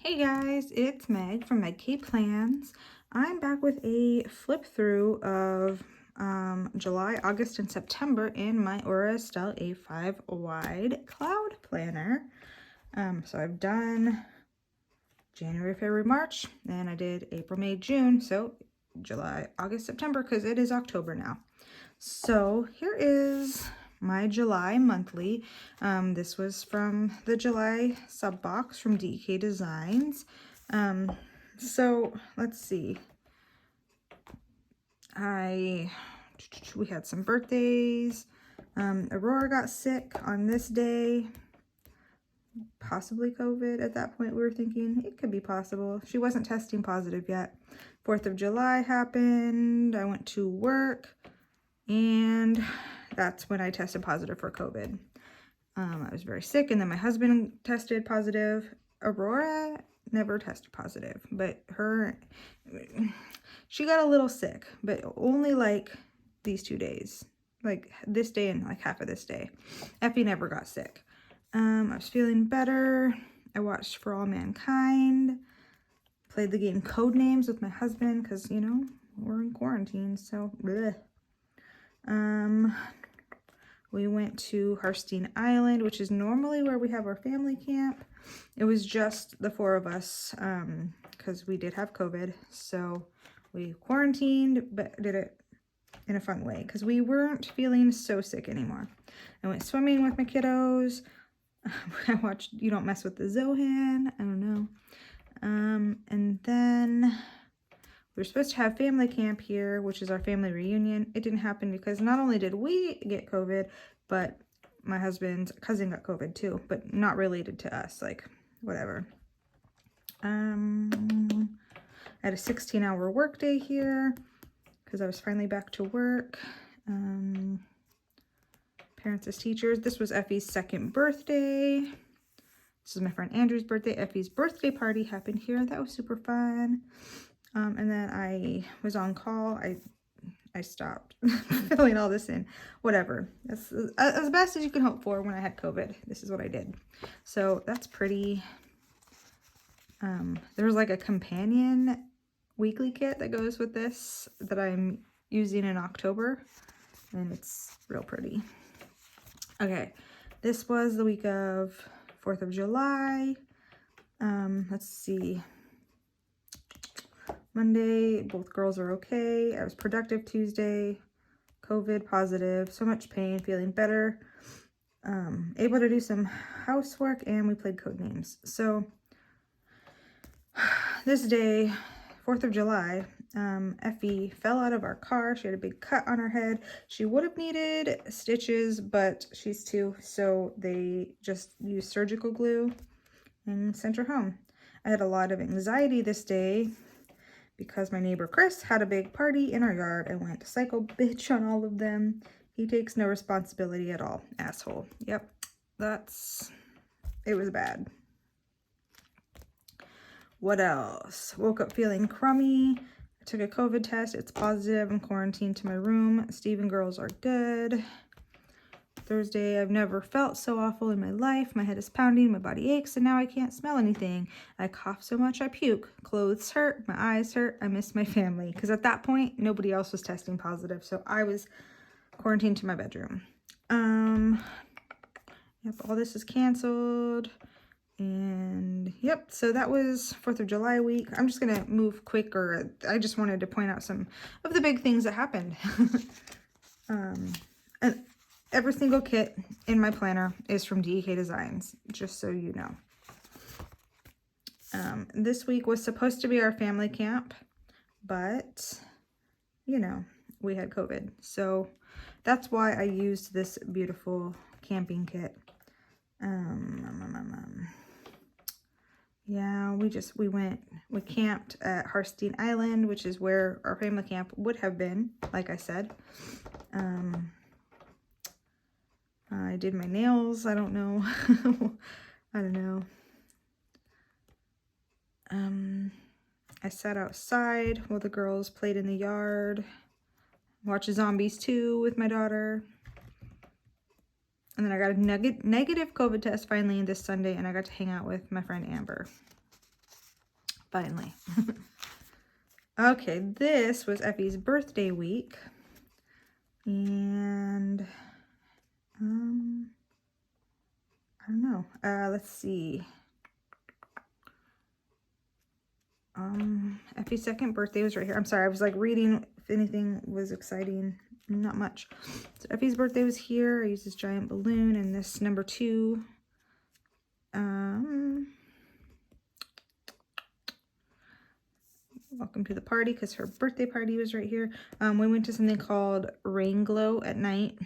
Hey guys, it's Meg from Meg K Plans. I'm back with a flip through of July, August, and September in my Aura Estelle A5 wide cloud planner. So I've done January, February, March, and I did April, May, June. So July, August, September, because it is October now. So here is my July monthly. This was from the July sub box from DK Designs. So let's see. We had some birthdays. Aurora got sick on this day. Possibly COVID at that point. We were thinking it could be possible. She wasn't testing positive yet. 4th of July happened. I went to work. And that's when I tested positive for COVID. I was very sick, and then my husband tested positive. Aurora never tested positive, but she got a little sick, but only like these 2 days, like this day and like half of this day. Effie never got sick. I was feeling better. I watched For All Mankind, played the game Codenames with my husband because, you know, we're in quarantine, so bleh. We went to Harstein Island, which is normally where we have our family camp. It was just the 4 of us, because we did have COVID. So we quarantined, but did it in a fun way, because we weren't feeling so sick anymore. I went swimming with my kiddos. I watched You Don't Mess with the Zohan. I don't know. And then we were supposed to have family camp here, which is our family reunion. It didn't happen because not only did we get COVID, but my husband's cousin got COVID too, but not related to us, like whatever. I had a 16-hour workday here because I was finally back to work. Parents as teachers. This was Effie's 2nd birthday. This is my friend Andrew's birthday. Effie's birthday party happened here. That was super fun. And then I was on call. I stopped filling all this in. Whatever. That's as best as you can hope for when I had COVID. This is what I did. So that's pretty. There's like a companion weekly kit that goes with this that I'm using in October. And it's real pretty. Okay. This was the week of 4th of July. Let's see. Monday, both girls are okay. I was productive Tuesday, COVID positive, so much pain, feeling better. Able to do some housework, and we played Codenames. So this day, 4th of July, Effie fell out of our car. She had a big cut on her head. She would have needed stitches, but she's 2, so they just used surgical glue and sent her home. I had a lot of anxiety this day because my neighbor Chris had a big party in our yard. I went psycho bitch on all of them. He takes no responsibility at all. Asshole. Yep. It was bad. What else? Woke up feeling crummy. I took a COVID test. It's positive. I'm quarantined to my room. Steve and girls are good. Thursday, I've never felt so awful in my life. My head is pounding, my body aches, and now I can't smell anything. I cough so much I puke. Clothes hurt, my eyes hurt. I miss my family. Because at that point, nobody else was testing positive, so I was quarantined to my bedroom. Yep, all this is canceled. And yep, so that was 4th of July week. I'm just gonna move quicker. I just wanted to point out some of the big things that happened. And every single kit in my planner is from DK Designs, just so you know. This week was supposed to be our family camp, but, you know, we had COVID. So that's why I used this beautiful camping kit. Yeah, we camped at Harstein Island, which is where our family camp would have been, like I said. I did my nails. I don't know. I don't know. I sat outside while the girls played in the yard. Watched Zombies 2 with my daughter. And then I got a negative COVID test finally this Sunday, and I got to hang out with my friend Amber. Finally. Okay, this was Effie's birthday week. And, I don't know. Let's see. Effie's second birthday was right here. I'm sorry, I was like reading if anything was exciting. Not much. So Effie's birthday was here. I used this giant balloon and this number 2. Welcome to the party, because her birthday party was right here. We went to something called Rain Glow at night.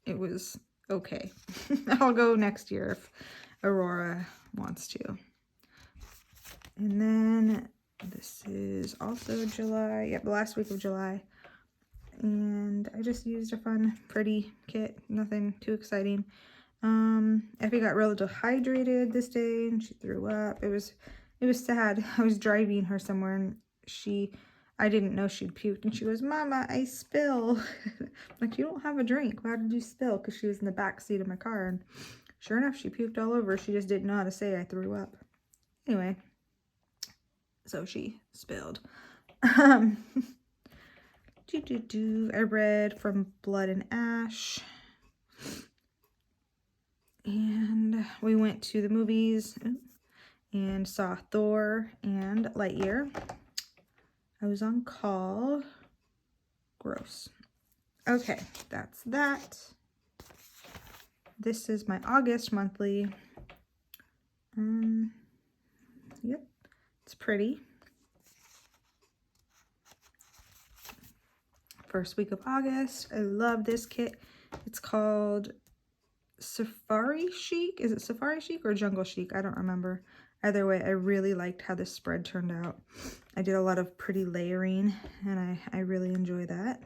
It was okay. I'll go next year if Aurora wants to. And then this is also July. Yep, the last week of July. And I just used a fun, pretty kit. Nothing too exciting. Effie got real dehydrated this day and she threw up. It was sad. I was driving her somewhere and I didn't know she'd puked, and she goes, "Mama, I spill." Like, you don't have a drink. Why did you spill? Because she was in the back seat of my car, and sure enough, she puked all over. She just didn't know how to say I threw up. Anyway, so she spilled. I read from Blood and Ash. And we went to the movies and saw Thor and Lightyear. I was on call. Gross. Okay, that's that. This is my August monthly. Yep, it's pretty. First week of August. I love this kit. It's called Safari Chic. Is it Safari Chic or Jungle Chic? I don't remember. Either way, I really liked how this spread turned out. I did a lot of pretty layering, and I really enjoy that.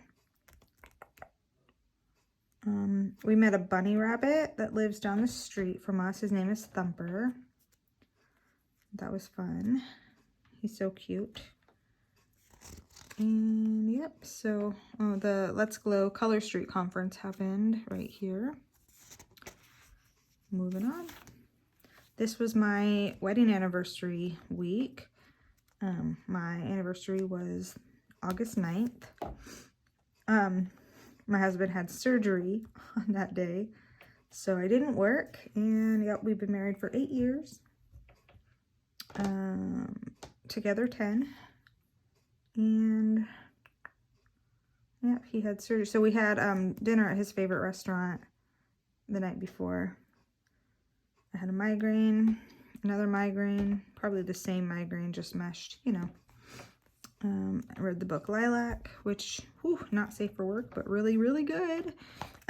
We met a bunny rabbit that lives down the street from us. His name is Thumper. That was fun. He's so cute. And yep, so the Let's Glow Color Street conference happened right here. Moving on. This was my wedding anniversary week. My anniversary was August 9th. My husband had surgery on that day, so I didn't work. And yep, we've been married for 8 years. Together 10. And yeah, he had surgery. So we had dinner at his favorite restaurant the night before. I had a migraine, another migraine, probably the same migraine, just meshed, you know. I read the book Lilac, which, whew, not safe for work, but really, really good.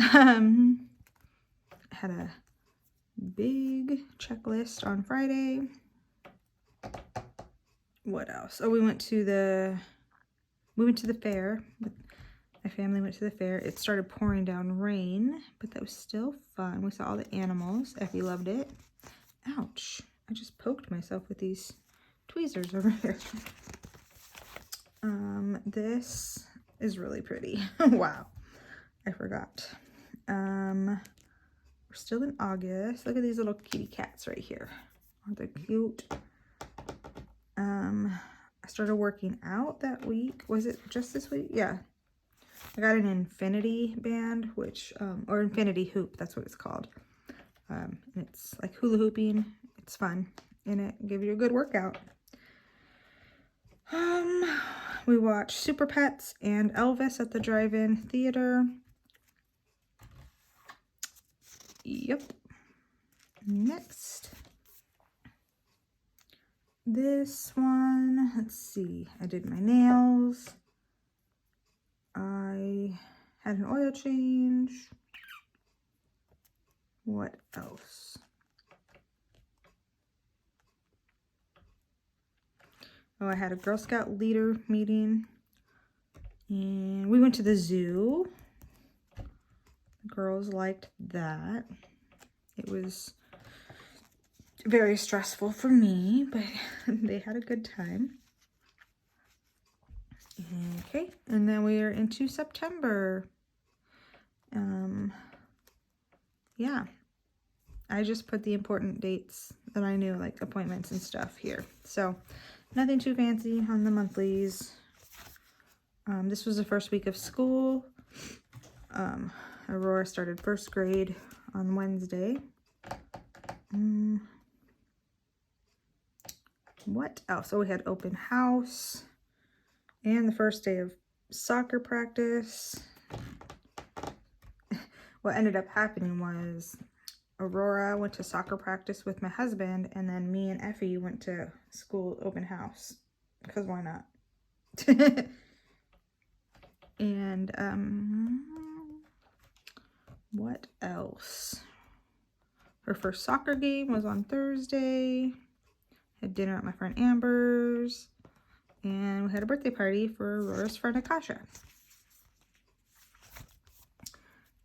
I had a big checklist on Friday. What else? Oh, we went to the fair. My family went to the fair. It started pouring down rain, but that was still fun. We saw all the animals. Effie loved it. Ouch. I just poked myself with these tweezers over here. This is really pretty. Wow. I forgot. We're still in August. Look at these little kitty cats right here. Aren't they cute? I started working out that week. Was it just this week? Yeah. I got an infinity band, which, or infinity hoop, that's what it's called. And it's like hula hooping. It's fun, and it gives you a good workout. We watched Super Pets and Elvis at the drive-in theater. Yep. Next. This one, let's see. I did my nails. I had an oil change. What else? Oh, I had a Girl Scout leader meeting. And we went to the zoo. The girls liked that. It was very stressful for me, but they had a good time. Okay, and then we are into September. Yeah, I just put the important dates that I knew, like appointments and stuff here. So nothing too fancy on the monthlies. This was the first week of school. Aurora started first grade on Wednesday. What else? So we had open house and the first day of soccer practice. What ended up happening was Aurora went to soccer practice with my husband, and then me and Effie went to school open house, because why not? And what else? Her first soccer game was on Thursday. Had dinner at my friend Amber's, and we had a birthday party for Aurora's friend Akasha.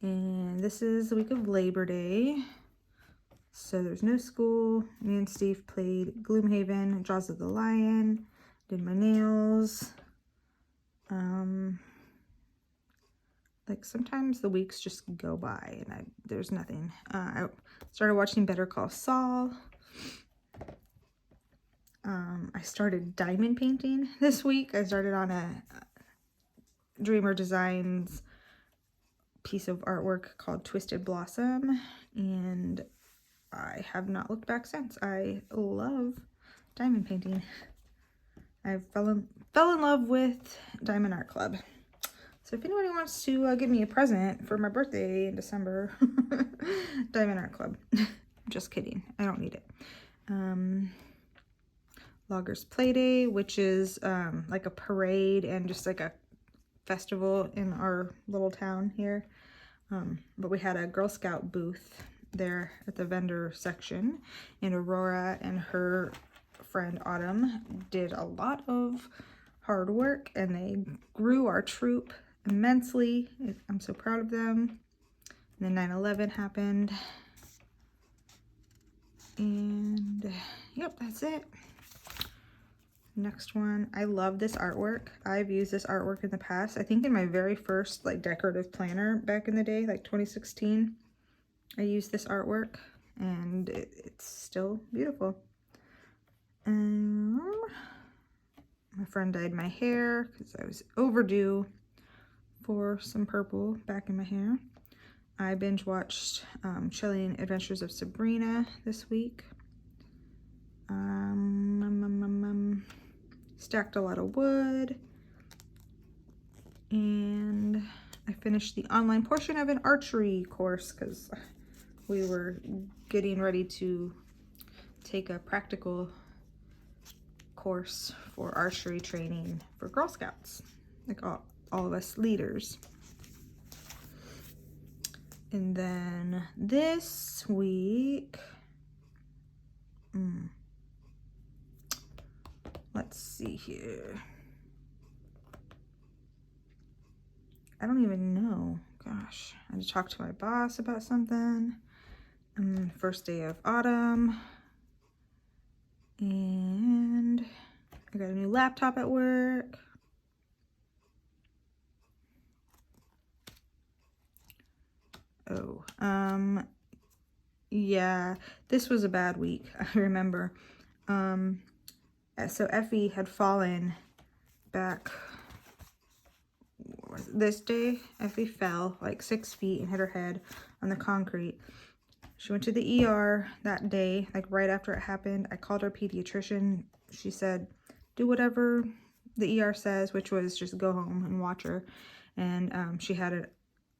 And this is the week of Labor Day, so there's no school. Me and Steve played Gloomhaven, Jaws of the Lion, did my nails. Like sometimes the weeks just go by and there's nothing. I started watching Better Call Saul. I started diamond painting this week. I started on a Dreamer Designs piece of artwork called Twisted Blossom, and I have not looked back since. I love diamond painting. I fell in love with Diamond Art Club. So if anybody wants to give me a present for my birthday in December, Diamond Art Club. Just kidding. I don't need it. Loggers Play Day, which is like a parade and just like a festival in our little town here. But we had a Girl Scout booth there at the vendor section, and Aurora and her friend Autumn did a lot of hard work, and they grew our troop immensely. I'm so proud of them. And then 9/11 happened, and yep, that's it. Next one, I love this artwork. I've used this artwork in the past. I think in my very first like decorative planner back in the day, like 2016, I used this artwork, and it's still beautiful. My friend dyed my hair because I was overdue for some purple back in my hair. I binge watched Chilling Adventures of Sabrina this week. Stacked a lot of wood, and I finished the online portion of an archery course because we were getting ready to take a practical course for archery training for Girl Scouts, like all of us leaders. And then this week, let's see here. I don't even know. Gosh, I had to talk to my boss about something. First day of autumn. And I got a new laptop at work. Yeah, this was a bad week. I remember. So Effie had fallen back this day. Effie fell like 6 feet and hit her head on the concrete. She went to the ER that day, like right after it happened. I called her pediatrician. She said, do whatever the ER says, which was just go home and watch her. And she had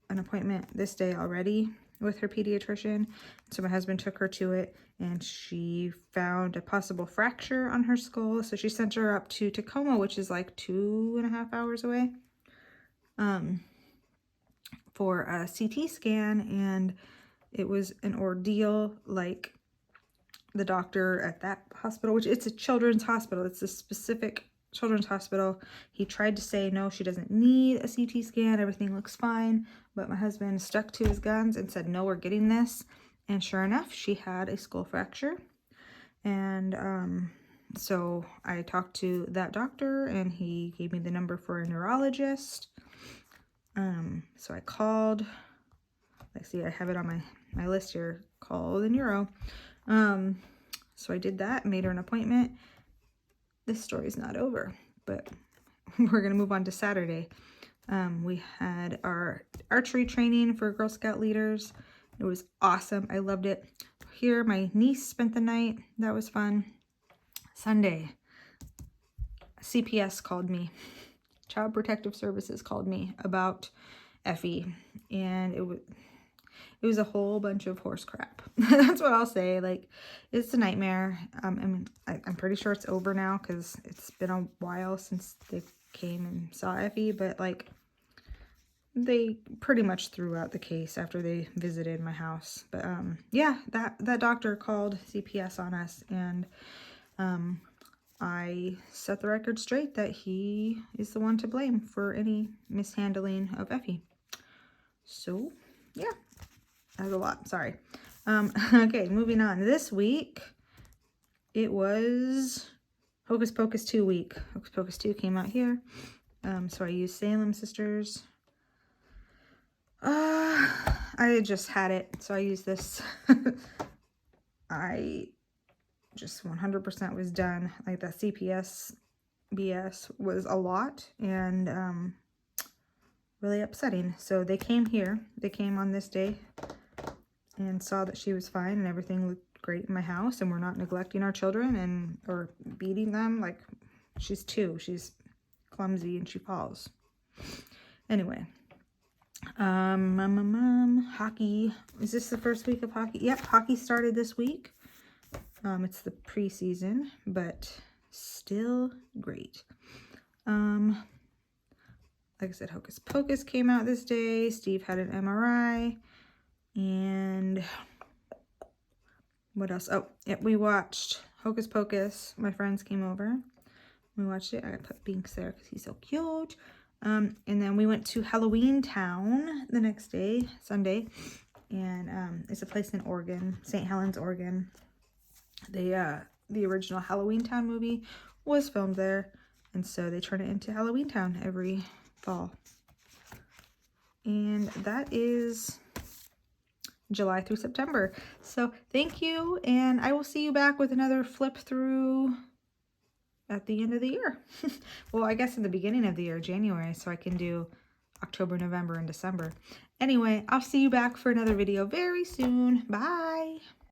an appointment this day already with her pediatrician. So my husband took her to it, and she found a possible fracture on her skull. So she sent her up to Tacoma, which is like 2.5 hours away, for a CT scan. And it was an ordeal. Like, the doctor at that hospital, which it's a children's hospital, it's a specific children's hospital, he tried to say, no, she doesn't need a CT scan, everything looks fine. But my husband stuck to his guns and said, no, we're getting this. And sure enough, she had a skull fracture. And so I talked to that doctor, and he gave me the number for a neurologist. So I called. Let's see, I have it on my my list here, call the neuro. So I did that, made her an appointment. This story's not over, but we're going to move on to Saturday. We had our archery training for Girl Scout leaders. It was awesome. I loved it. Here, my niece spent the night. That was fun. Sunday, CPS called me. Child Protective Services called me about Effie, and it was a whole bunch of horse crap. That's what I'll say. Like, it's a nightmare. I'm pretty sure it's over now because it's been a while since they came and saw Effie, but like, they pretty much threw out the case after they visited my house. But yeah, that doctor called CPS on us, and I set the record straight that he is the one to blame for any mishandling of Effie. So yeah, that was a lot. Sorry. Okay, moving on. This week, it was Hocus Pocus 2 week. Hocus Pocus 2 came out here. So I used Salem Sisters. I just had it, so I used this. I just 100% was done. Like, that CPS BS was a lot and really upsetting. So they came here. They came on this day and saw that she was fine and everything looked great in my house, and we're not neglecting our children or beating them. Like, she's 2. She's clumsy and she falls. Anyway. Hockey. Is this the first week of hockey? Yep, hockey started this week. It's the preseason, but still great. Like I said, Hocus Pocus came out this day. Steve had an MRI. And what else? Oh, yeah, we watched Hocus Pocus. My friends came over. We watched it. I put Binks there because he's so cute. And then we went to Halloween Town the next day, Sunday, and it's a place in Oregon, St. Helens, Oregon. The original Halloween Town movie was filmed there, and so they turn it into Halloween Town every fall. And that is July through September. So thank you, and I will see you back with another flip through at the end of the year. Well, I guess in the beginning of the year, January, so I can do October, November, and December. Anyway, I'll see you back for another video very soon. Bye!